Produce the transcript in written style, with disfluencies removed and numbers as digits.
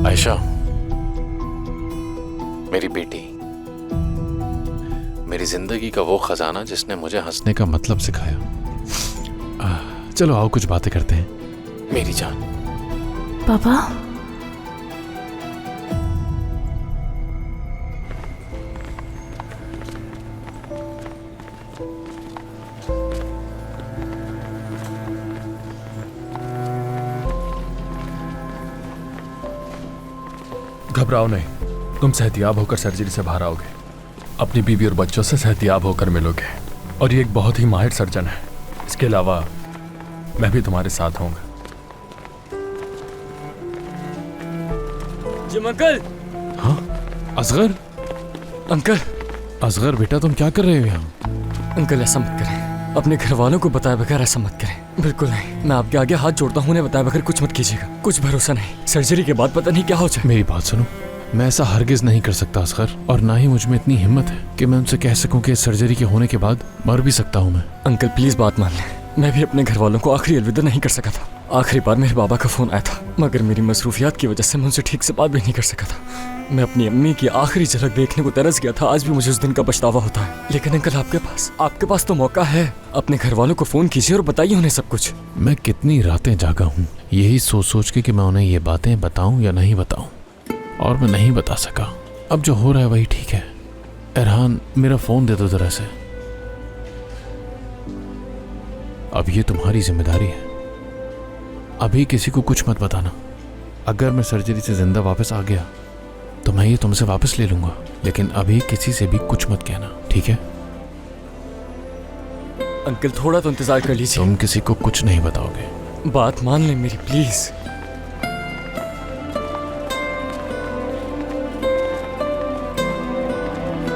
आयशा, मेरी बेटी, मेरी जिंदगी का वो खजाना जिसने मुझे हंसने का मतलब सिखाया। चलो आओ कुछ बातें करते हैं मेरी जान। पापा, घबराओ नहीं, तुम सेहतियाब होकर सर्जरी से बाहर आओगे। अपनी बीवी और बच्चों से सेहतियाब होकर मिलोगे। और ये एक बहुत ही माहिर सर्जन है। इसके अलावा मैं भी तुम्हारे साथ होऊंगा। Gym uncle. हाँ असगर। अंकल। असगर बेटा, तुम क्या कर रहे हो यहाँ? अंकल ऐसा मत करें, अपने घर वालों को बताए बगैर ऐसा मत करें। बिल्कुल नहीं, मैं आपके आगे हाथ जोड़ता हूँ, उन्हें बताए बगैर कुछ मत कीजिएगा। कुछ भरोसा नहीं, सर्जरी के बाद पता नहीं क्या हो जाए। मेरी बात सुनो, मैं ऐसा हरगिज नहीं कर सकता असगर, और ना ही मुझ में इतनी हिम्मत है कि मैं उनसे कह सकूं कि सर्जरी के होने के बाद मर भी सकता हूं मैं। अंकल प्लीज बात मान लें, मैं भी अपने घर वालों को आखिरी अलविदा नहीं कर सका था। आखिरी बार मेरे बाबा का फोन आया था, मगर मेरी मसरूफियात की वजह से मैं उनसे ठीक से बात भी नहीं कर सका था। मैं अपनी अम्मी की आखिरी झलक देखने को तरस गया था। आज भी मुझे उस दिन का पछतावा होता है। लेकिन अंकल आपके पास तो मौका है। अपने घर वालों को फोन कीजिए और बताइए उन्हें सब कुछ। मैं कितनी रातें जागा हूँ यही सोच सोच के कि मैं उन्हें ये बातें बताऊं या नहीं बताऊं, और मैं नहीं बता सका। अब जो हो रहा है वही ठीक है। इरहान, मेरा फोन दे दो जरा से। अब ये तुम्हारी जिम्मेदारी है, अभी किसी को कुछ मत बताना। अगर मैं सर्जरी से जिंदा वापस आ गया तो मैं ये तुमसे वापस ले लूंगा, लेकिन अभी किसी से भी कुछ मत कहना, ठीक है? अंकल थोड़ा तो इंतजार कर लीजिए। तुम किसी को कुछ नहीं बताओगे? बात मान लें मेरी प्लीज।